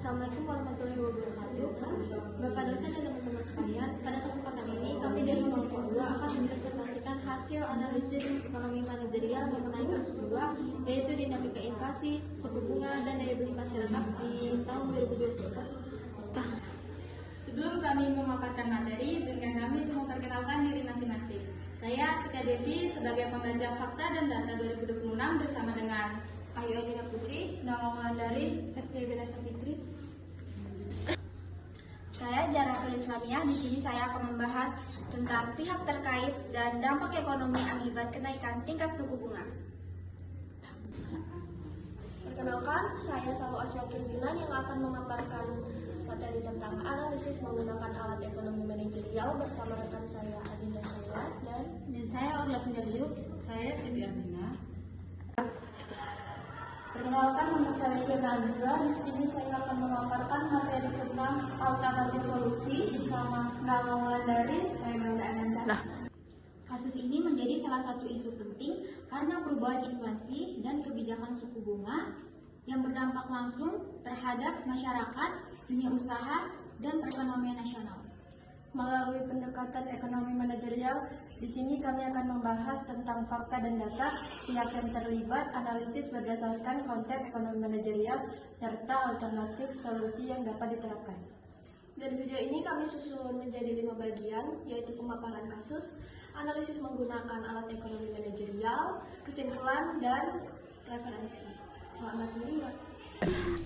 Assalamualaikum warahmatullahi wabarakatuh. Bapak dosen dan teman-teman sekalian, pada kesempatan ini kami dari kelompok 2 akan mempresentasikan hasil analisis ekonomi manajerial mengenai kelas 2, yaitu dinamika inflasi, suku bunga, dan daya beli masyarakat di tahun 2020. Sebelum kami memaparkan materi, izinkan kami untuk memperkenalkan diri masing-masing. Saya Tika Devi sebagai pembaca fakta dan data 2026 bersama dengan Ayu Adina Putri, Nama Wulandari, Septia Bella Sapitri. Saya Jaratul Islamiyah. Di sini saya akan membahas tentang pihak terkait dan dampak ekonomi akibat kenaikan tingkat suku bunga. Perkenalkan, saya Salwa Aswakir Zinan yang akan memaparkan materi tentang analisis menggunakan alat ekonomi manajerial bersama rekan saya Adinda Syaila dan saya Orla Penjaliuk. Saya Siti Aminah. perkenalkan, nama saya Firna Azura. Di sini saya akan memaparkan materi tentang alternatif solusi bersama Nama Wulandari. Saya Manda Ananda. Kasus ini menjadi salah satu isu penting karena perubahan inflasi dan kebijakan suku bunga yang berdampak langsung terhadap masyarakat, dunia usaha, dan perekonomian nasional. Melalui pendekatan ekonomi manajerial, di sini kami akan membahas tentang fakta dan data, pihak yang terlibat, analisis berdasarkan konsep ekonomi manajerial, serta alternatif solusi yang dapat diterapkan. Dan video ini kami susun menjadi 5 bagian, yaitu pemaparan kasus, analisis menggunakan alat ekonomi manajerial, kesimpulan, dan referensi. Selamat menyimak.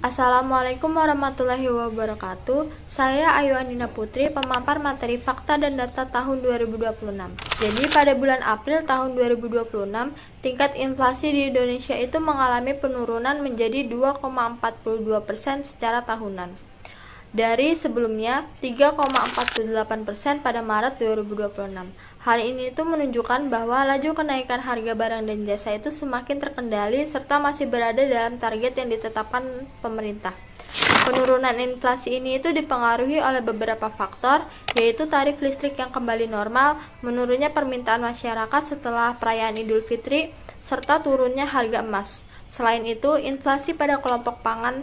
Assalamualaikum warahmatullahi wabarakatuh. Saya Ayu Andina Putri, pemapar materi fakta dan data tahun 2026. Jadi pada bulan April tahun 2026, tingkat inflasi di Indonesia itu mengalami penurunan menjadi 2,42% secara tahunan. Dari sebelumnya 3,48% pada Maret 2026. Hal ini itu menunjukkan bahwa laju kenaikan harga barang dan jasa itu semakin terkendali serta masih berada dalam target yang ditetapkan pemerintah. Penurunan inflasi ini itu dipengaruhi oleh beberapa faktor, yaitu tarif listrik yang kembali normal, menurunnya permintaan masyarakat setelah perayaan Idul Fitri, serta turunnya harga emas. Selain itu, inflasi pada kelompok pangan,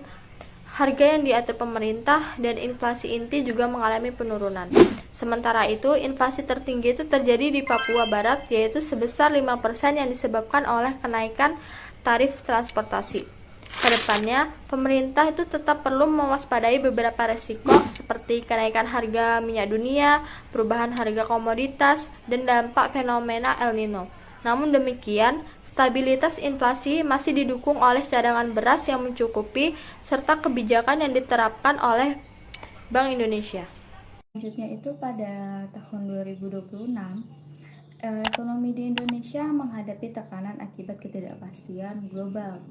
harga yang diatur pemerintah, dan inflasi inti juga mengalami penurunan. Sementara itu, inflasi tertinggi itu terjadi di Papua Barat, yaitu sebesar 5% yang disebabkan oleh kenaikan tarif transportasi. Kedepannya, pemerintah itu tetap perlu mewaspadai beberapa resiko seperti kenaikan harga minyak dunia, perubahan harga komoditas, dan dampak fenomena El Nino. Namun demikian, stabilitas inflasi masih didukung oleh cadangan beras yang mencukupi serta kebijakan yang diterapkan oleh Bank Indonesia. Selanjutnya itu pada tahun 2026, ekonomi di Indonesia menghadapi tekanan akibat ketidakpastian global,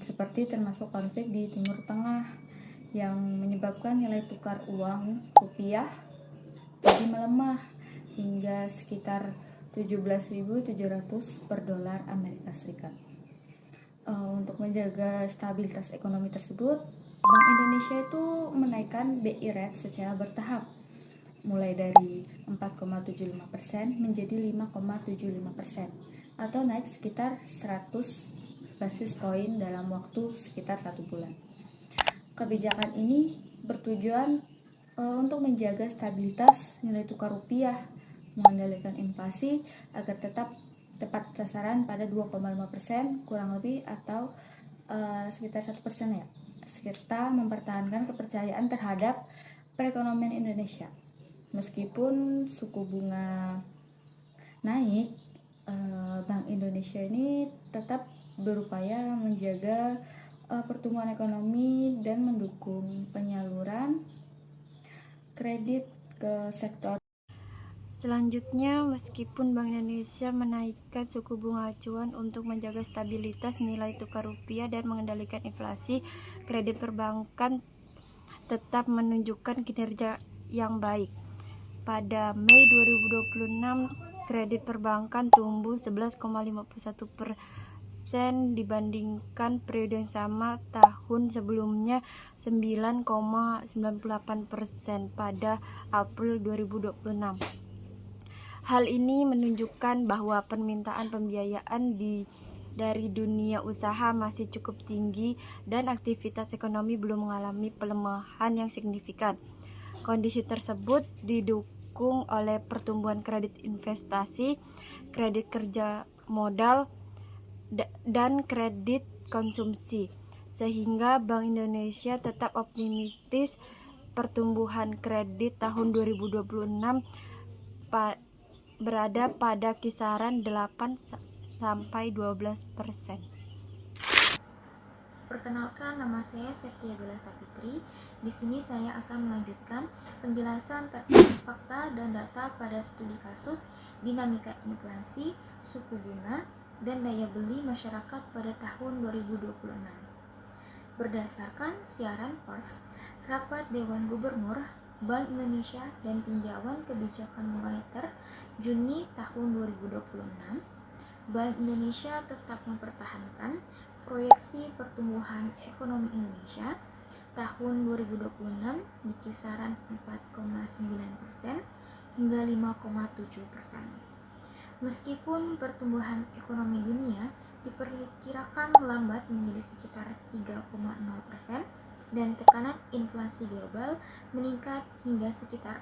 seperti termasuk konflik di Timur Tengah yang menyebabkan nilai tukar uang rupiah jadi melemah hingga sekitar 17.700 per dolar Amerika Serikat. Untuk menjaga stabilitas ekonomi tersebut, Bank Indonesia itu menaikkan BI rate secara bertahap, mulai dari 4,75% menjadi 5,75%, atau naik sekitar 100 basis poin dalam waktu sekitar 1 bulan. Kebijakan ini bertujuan untuk menjaga stabilitas nilai tukar rupiah, mengendalikan inflasi agar tetap tepat sasaran pada 2,5% kurang lebih atau sekitar 1% ya, serta mempertahankan kepercayaan terhadap perekonomian Indonesia. Meskipun suku bunga naik, Bank Indonesia ini tetap berupaya menjaga pertumbuhan ekonomi dan mendukung penyaluran kredit ke sektor. Selanjutnya, meskipun Bank Indonesia menaikkan suku bunga acuan untuk menjaga stabilitas nilai tukar rupiah dan mengendalikan inflasi, kredit perbankan tetap menunjukkan kinerja yang baik. Pada Mei 2026, kredit perbankan tumbuh 11,51% dibandingkan periode yang sama tahun sebelumnya 9,98% pada April 2026. Hal ini menunjukkan bahwa permintaan pembiayaan di dari dunia usaha masih cukup tinggi dan aktivitas ekonomi belum mengalami pelemahan yang signifikan. Kondisi tersebut didukung oleh pertumbuhan kredit investasi, kredit kerja modal, dan kredit konsumsi, sehingga Bank Indonesia tetap optimistis pertumbuhan kredit tahun 2026 berada pada kisaran 8-12%. Perkenalkan, nama saya Septia Bella Sapitri. Di sini saya akan melanjutkan penjelasan terkait fakta dan data pada studi kasus dinamika inflasi, suku bunga, dan daya beli masyarakat pada tahun 2026. Berdasarkan siaran pers, Rapat Dewan Gubernur Bank Indonesia dan Tinjauan Kebijakan Moneter Juni tahun 2026, Bank Indonesia tetap mempertahankan proyeksi pertumbuhan ekonomi Indonesia tahun 2026 di kisaran 4,9% hingga 5,7%. Meskipun pertumbuhan ekonomi dunia diperkirakan melambat menjadi sekitar 3,0% dan tekanan inflasi global meningkat hingga sekitar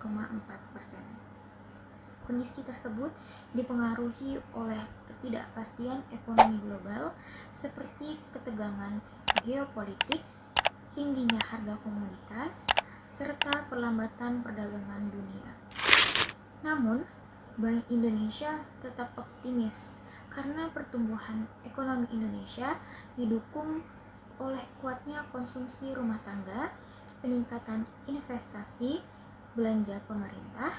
4,4%. Kondisi tersebut dipengaruhi oleh ketidakpastian ekonomi global seperti ketegangan geopolitik, tingginya harga komoditas, serta perlambatan perdagangan dunia. Namun, Bank Indonesia tetap optimis karena pertumbuhan ekonomi Indonesia didukung oleh kuatnya konsumsi rumah tangga, peningkatan investasi, belanja pemerintah,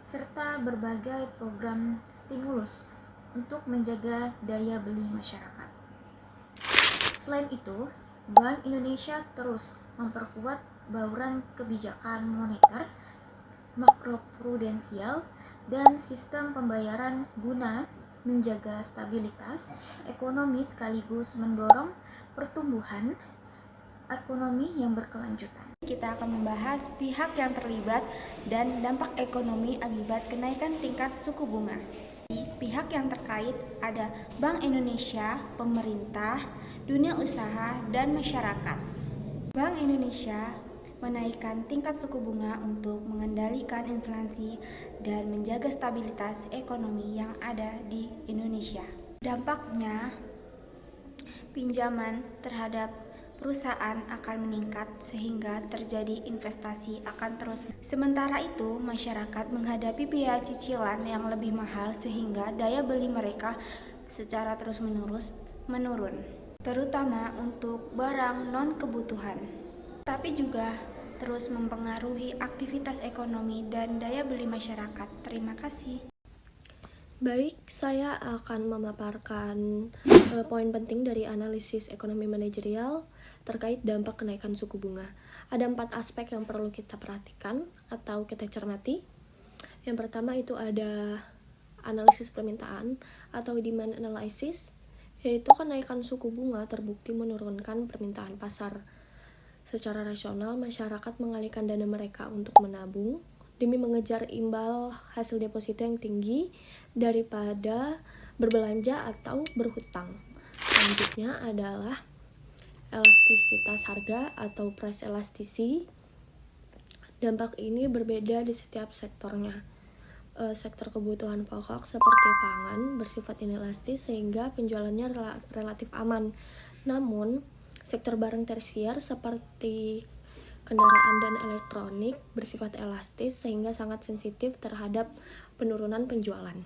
serta berbagai program stimulus untuk menjaga daya beli masyarakat. Selain itu, Bank Indonesia terus memperkuat bauran kebijakan moneter, makroprudensial, dan sistem pembayaran guna menjaga stabilitas ekonomi sekaligus mendorong pertumbuhan ekonomi yang berkelanjutan. Kita akan membahas pihak yang terlibat dan dampak ekonomi akibat kenaikan tingkat suku bunga. Pihak yang terkait ada Bank Indonesia, pemerintah, dunia usaha, dan masyarakat. Bank Indonesia menaikkan tingkat suku bunga untuk mengendalikan inflasi dan menjaga stabilitas ekonomi yang ada di Indonesia. Dampaknya, pinjaman terhadap perusahaan akan meningkat sehingga terjadi investasi akan terus. Sementara itu, masyarakat menghadapi biaya cicilan yang lebih mahal sehingga daya beli mereka secara terus-menerus menurun, terutama untuk barang non-kebutuhan. Tapi juga terus mempengaruhi aktivitas ekonomi dan daya beli masyarakat. Terima kasih. Baik, saya akan memaparkan poin penting dari analisis ekonomi manajerial terkait dampak kenaikan suku bunga. Ada 4 aspek yang perlu kita perhatikan atau kita cermati. Yang pertama itu ada analisis permintaan atau demand analysis, yaitu kenaikan suku bunga terbukti menurunkan permintaan pasar. Secara rasional, masyarakat mengalihkan dana mereka untuk menabung demi mengejar imbal hasil deposito yang tinggi daripada berbelanja atau berhutang. Selanjutnya adalah elastisitas harga atau price elasticity. Dampak ini berbeda di setiap sektornya. Sektor kebutuhan pokok seperti pangan bersifat inelastis sehingga penjualannya relatif aman. Namun, sektor barang tersier seperti kendaraan dan elektronik bersifat elastis sehingga sangat sensitif terhadap penurunan penjualan.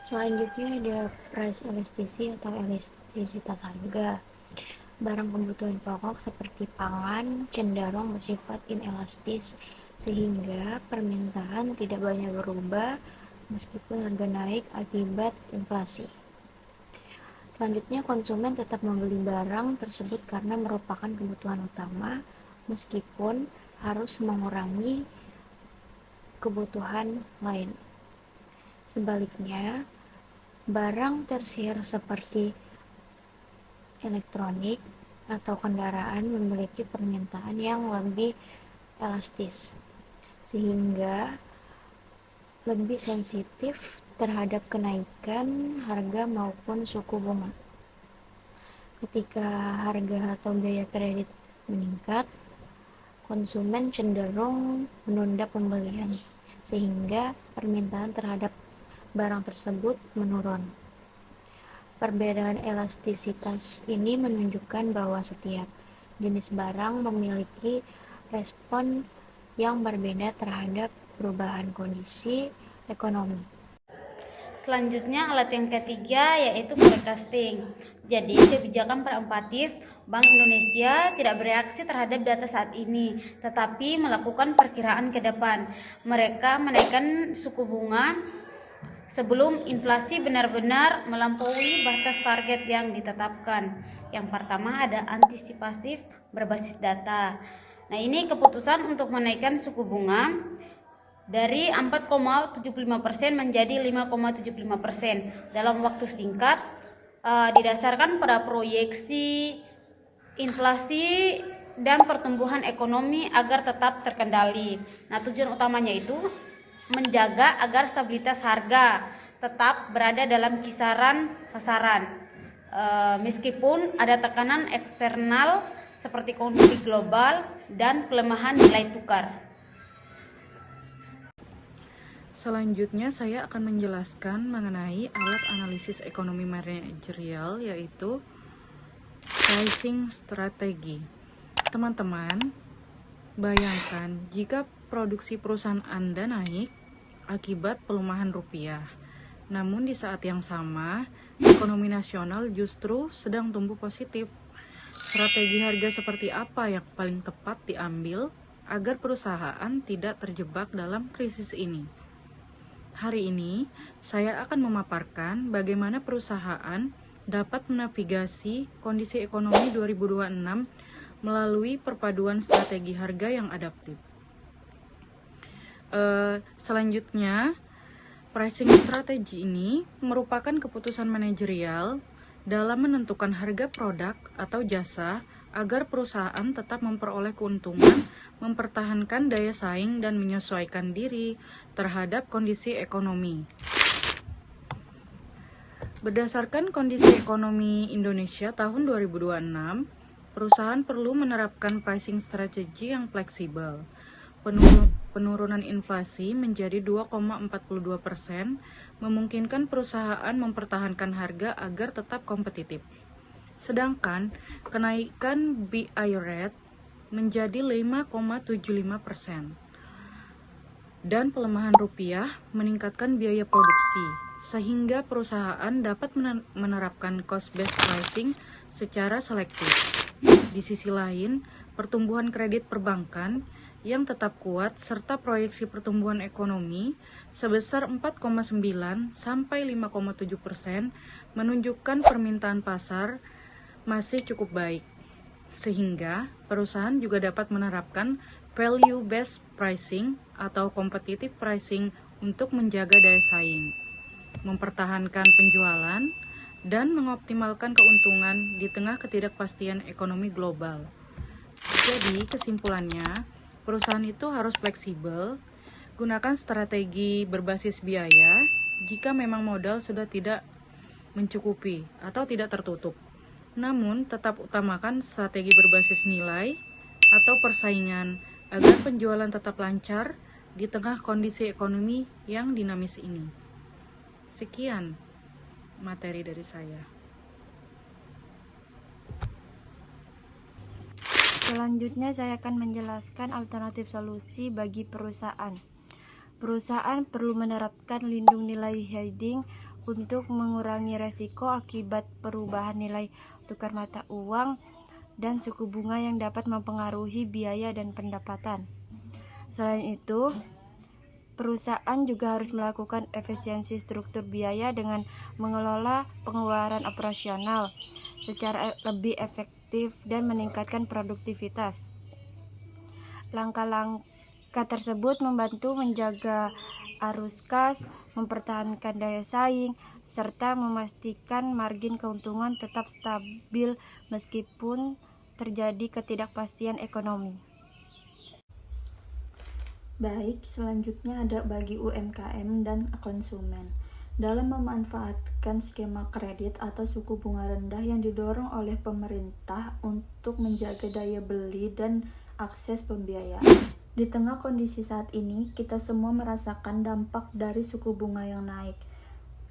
Selanjutnya ada price elasticity atau elastisitas harga. Barang kebutuhan pokok seperti pangan cenderung bersifat inelastis sehingga permintaan tidak banyak berubah meskipun harga naik akibat inflasi. Selanjutnya, konsumen tetap membeli barang tersebut karena merupakan kebutuhan utama, meskipun harus mengurangi kebutuhan lain. Sebaliknya, barang tersier seperti elektronik atau kendaraan memiliki permintaan yang lebih elastis, sehingga lebih sensitif terhadap kenaikan harga maupun suku bunga. Ketika harga atau biaya kredit meningkat, konsumen cenderung menunda pembelian, sehingga permintaan terhadap barang tersebut menurun. Perbedaan elastisitas ini menunjukkan bahwa setiap jenis barang memiliki respon yang berbeda terhadap perubahan kondisi ekonomi. Selanjutnya, alat yang ketiga yaitu forecasting. Jadi, kebijakan preemptif Bank Indonesia tidak bereaksi terhadap data saat ini, tetapi melakukan perkiraan ke depan. Mereka menaikkan suku bunga sebelum inflasi benar-benar melampaui batas target yang ditetapkan. Yang pertama ada antisipatif berbasis data. Nah, ini keputusan untuk menaikkan suku bunga dari 4,75% menjadi 5,75% dalam waktu singkat, didasarkan pada proyeksi inflasi dan pertumbuhan ekonomi agar tetap terkendali. Nah, tujuan utamanya itu menjaga agar stabilitas harga tetap berada dalam kisaran sasaran, meskipun ada tekanan eksternal seperti kondisi global dan pelemahan nilai tukar. Selanjutnya saya akan menjelaskan mengenai alat analisis ekonomi manajerial, yaitu pricing strategi. Teman-teman, bayangkan jika produksi perusahaan Anda naik akibat pelemahan rupiah. Namun di saat yang sama, ekonomi nasional justru sedang tumbuh positif. Strategi harga seperti apa yang paling tepat diambil agar perusahaan tidak terjebak dalam krisis ini? Hari ini, saya akan memaparkan bagaimana perusahaan dapat menavigasi kondisi ekonomi 2026 melalui perpaduan strategi harga yang adaptif. Selanjutnya, pricing strategi ini merupakan keputusan manajerial dalam menentukan harga produk atau jasa agar perusahaan tetap memperoleh keuntungan, mempertahankan daya saing, dan menyesuaikan diri terhadap kondisi ekonomi. Berdasarkan kondisi ekonomi Indonesia tahun 2026, perusahaan perlu menerapkan pricing strategi yang fleksibel. Penurunan inflasi menjadi 2,42% memungkinkan perusahaan mempertahankan harga agar tetap kompetitif. Sedangkan kenaikan BI rate menjadi 5,75%. Dan pelemahan rupiah meningkatkan biaya produksi, sehingga perusahaan dapat menerapkan cost-based pricing secara selektif. Di sisi lain, pertumbuhan kredit perbankan yang tetap kuat serta proyeksi pertumbuhan ekonomi sebesar 4,9 sampai 5,7% menunjukkan permintaan pasar masih cukup baik, sehingga perusahaan juga dapat menerapkan value-based pricing atau competitive pricing untuk menjaga daya saing, mempertahankan penjualan, dan mengoptimalkan keuntungan di tengah ketidakpastian ekonomi global. Jadi, kesimpulannya, perusahaan itu harus fleksibel, gunakan strategi berbasis biaya jika memang modal sudah tidak mencukupi atau tidak tertutup. Namun, tetap utamakan strategi berbasis nilai atau persaingan agar penjualan tetap lancar di tengah kondisi ekonomi yang dinamis ini. Sekian materi dari saya. Selanjutnya saya akan menjelaskan alternatif solusi bagi perusahaan. Perusahaan perlu menerapkan lindung nilai hedging untuk mengurangi resiko akibat perubahan nilai tukar mata uang dan suku bunga yang dapat mempengaruhi biaya dan pendapatan. Selain itu, perusahaan juga harus melakukan efisiensi struktur biaya dengan mengelola pengeluaran operasional secara lebih efektif dan meningkatkan produktivitas. Langkah-langkah tersebut membantu menjaga arus kas, mempertahankan daya saing, serta memastikan margin keuntungan tetap stabil meskipun terjadi ketidakpastian ekonomi. Baik, selanjutnya ada bagi UMKM dan konsumen. dalam memanfaatkan skema kredit atau suku bunga rendah yang didorong oleh pemerintah untuk menjaga daya beli dan akses pembiayaan. Di tengah kondisi saat ini, kita semua merasakan dampak dari suku bunga yang naik.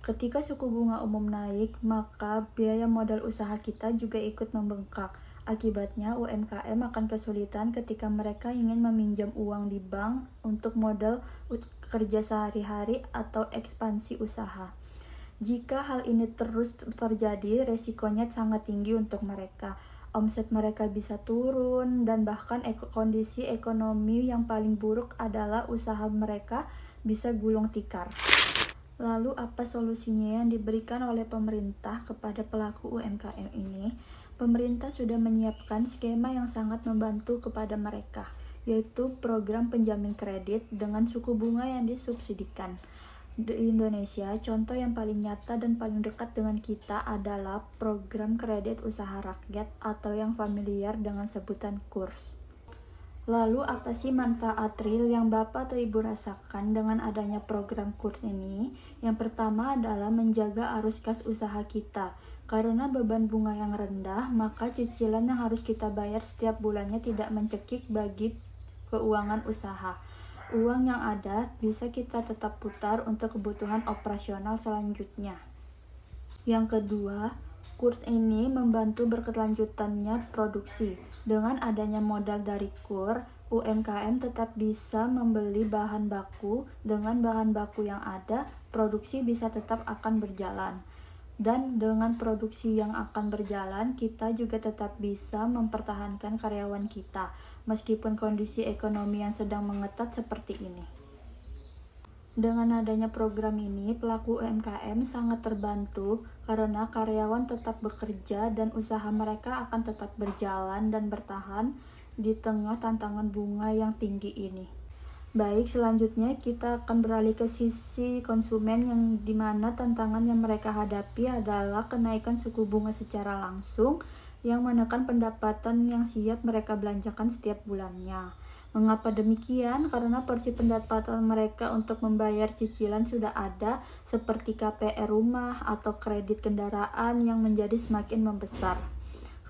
Ketika suku bunga umum naik, maka biaya modal usaha kita juga ikut membengkak. Akibatnya, UMKM akan kesulitan ketika mereka ingin meminjam uang di bank untuk modal kerja sehari-hari atau ekspansi usaha. Jika hal ini terus terjadi, resikonya sangat tinggi untuk mereka. Omset mereka bisa turun, dan bahkan kondisi ekonomi yang paling buruk adalah usaha mereka bisa gulung tikar. Lalu apa solusinya yang diberikan oleh pemerintah kepada pelaku UMKM ini? Pemerintah sudah menyiapkan skema yang sangat membantu kepada mereka, yaitu program penjamin kredit dengan suku bunga yang disubsidikan. Di Indonesia, contoh yang paling nyata dan paling dekat dengan kita adalah program kredit usaha rakyat atau yang familiar dengan sebutan KURS. Lalu apa sih manfaat real yang Bapak atau Ibu rasakan dengan adanya program KURS ini? Yang pertama adalah menjaga arus kas usaha kita. Karena beban bunga yang rendah, maka cicilan yang harus kita bayar setiap bulannya tidak mencekik bagi keuangan usaha. Uang yang ada bisa kita tetap putar untuk kebutuhan operasional selanjutnya. Yang kedua, KURS ini membantu berkelanjutannya produksi. Dengan adanya modal dari KUR, UMKM tetap bisa membeli bahan baku. Dengan bahan baku yang ada, produksi bisa tetap akan berjalan. Dan dengan produksi yang akan berjalan, kita juga tetap bisa mempertahankan karyawan kita, meskipun kondisi ekonomi yang sedang mengetat seperti ini. Dengan adanya program ini, pelaku UMKM sangat terbantu karena karyawan tetap bekerja dan usaha mereka akan tetap berjalan dan bertahan di tengah tantangan bunga yang tinggi ini. Baik, selanjutnya kita akan beralih ke sisi konsumen yang dimana tantangan yang mereka hadapi adalah kenaikan suku bunga secara langsung yang menekan pendapatan yang siap mereka belanjakan setiap bulannya. Mengapa demikian? Karena porsi pendapatan mereka untuk membayar cicilan sudah ada, seperti KPR rumah atau kredit kendaraan yang menjadi semakin membesar.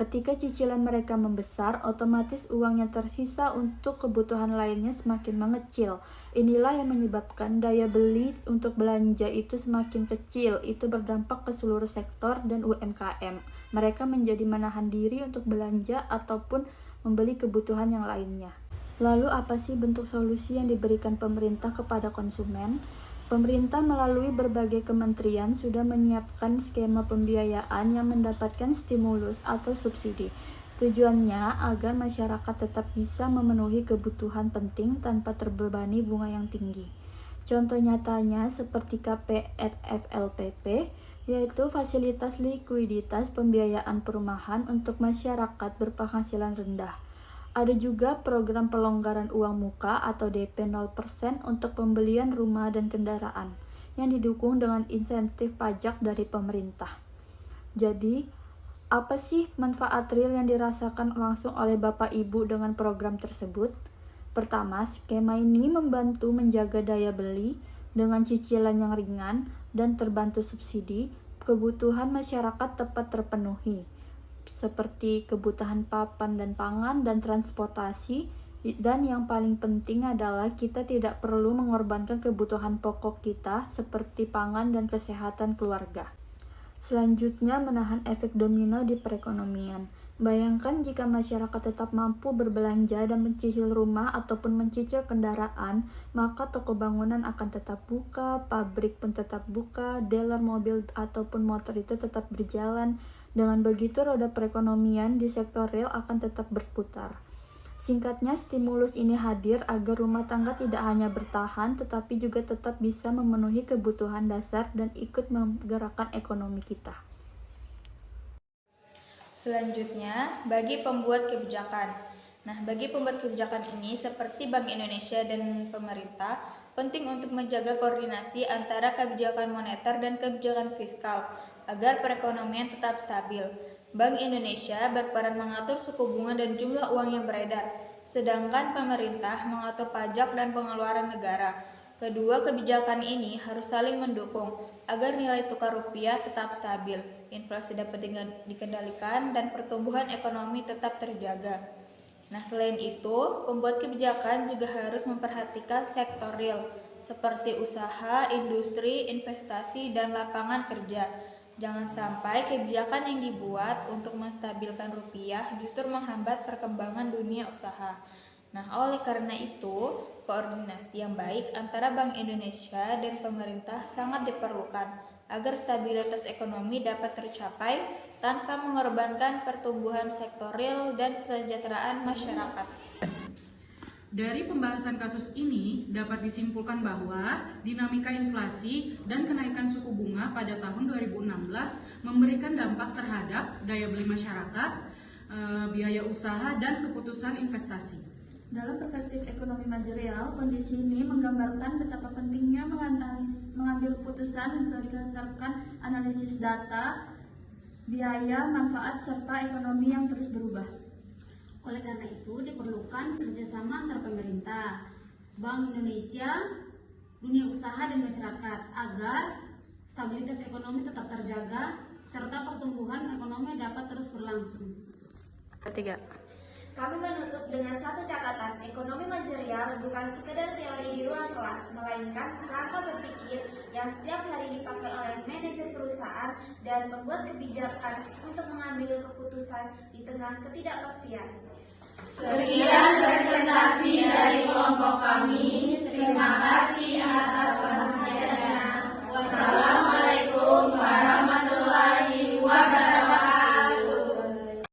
Ketika cicilan mereka membesar, otomatis uang yang tersisa untuk kebutuhan lainnya semakin mengecil. Inilah yang menyebabkan daya beli untuk belanja itu semakin kecil. Itu berdampak ke seluruh sektor dan UMKM. Mereka menjadi menahan diri untuk belanja ataupun membeli kebutuhan yang lainnya. Lalu apa sih bentuk solusi yang diberikan pemerintah kepada konsumen? Pemerintah melalui berbagai kementerian sudah menyiapkan skema pembiayaan yang mendapatkan stimulus atau subsidi. Tujuannya agar masyarakat tetap bisa memenuhi kebutuhan penting tanpa terbebani bunga yang tinggi. Contoh nyatanya seperti KPRFLPP, yaitu fasilitas likuiditas pembiayaan perumahan untuk masyarakat berpenghasilan rendah. Ada juga program pelonggaran uang muka atau DP 0% untuk pembelian rumah dan kendaraan yang didukung dengan insentif pajak dari pemerintah. Jadi, apa sih manfaat real yang dirasakan langsung oleh Bapak Ibu dengan program tersebut? Pertama, skema ini membantu menjaga daya beli dengan cicilan yang ringan dan terbantu subsidi. Kebutuhan masyarakat tepat terpenuhi, seperti kebutuhan papan dan pangan dan transportasi, dan yang paling penting adalah kita tidak perlu mengorbankan kebutuhan pokok kita seperti pangan dan kesehatan keluarga. Selanjutnya, menahan efek domino di perekonomian. Bayangkan jika masyarakat tetap mampu berbelanja dan mencicil rumah ataupun mencicil kendaraan, maka toko bangunan akan tetap buka, pabrik pun tetap buka, dealer mobil ataupun motor itu tetap berjalan. Dengan begitu, roda perekonomian di sektor real akan tetap berputar. Singkatnya, stimulus ini hadir agar rumah tangga tidak hanya bertahan, tetapi juga tetap bisa memenuhi kebutuhan dasar dan ikut menggerakkan ekonomi kita. Selanjutnya, bagi pembuat kebijakan. Bagi pembuat kebijakan ini, seperti Bank Indonesia dan pemerintah, penting untuk menjaga koordinasi antara kebijakan moneter dan kebijakan fiskal, agar perekonomian tetap stabil. Bank Indonesia berperan mengatur suku bunga dan jumlah uang yang beredar, sedangkan pemerintah mengatur pajak dan pengeluaran negara. Kedua kebijakan ini harus saling mendukung agar nilai tukar rupiah tetap stabil, inflasi dapat dikendalikan, dan pertumbuhan ekonomi tetap terjaga. Nah, selain itu, pembuat kebijakan juga harus memperhatikan sektor real seperti usaha, industri, investasi, dan lapangan kerja. Jangan sampai kebijakan yang dibuat untuk menstabilkan rupiah justru menghambat perkembangan dunia usaha. Nah, oleh karena itu, koordinasi yang baik antara Bank Indonesia dan pemerintah sangat diperlukan agar stabilitas ekonomi dapat tercapai tanpa mengorbankan pertumbuhan sektor real dan kesejahteraan masyarakat. Dari pembahasan kasus ini dapat disimpulkan bahwa dinamika inflasi dan kenaikan suku bunga pada tahun 2016 memberikan dampak terhadap daya beli masyarakat, biaya usaha, dan keputusan investasi. Dalam perspektif ekonomi manajerial, kondisi ini menggambarkan betapa pentingnya mengambil keputusan berdasarkan analisis data, biaya, manfaat, serta ekonomi yang terus berubah. Oleh karena itu, diperlukan kerjasama antar pemerintah, Bank Indonesia, dunia usaha, dan masyarakat agar stabilitas ekonomi tetap terjaga serta pertumbuhan ekonomi dapat terus berlangsung. Ketiga, Kami menutup dengan satu catatan, ekonomi manajerial bukan sekedar teori di ruang kelas, melainkan kerangka berpikir yang setiap hari dipakai oleh manajer perusahaan dan pembuat kebijakan untuk mengambil keputusan di tengah ketidakpastian. Sekian presentasi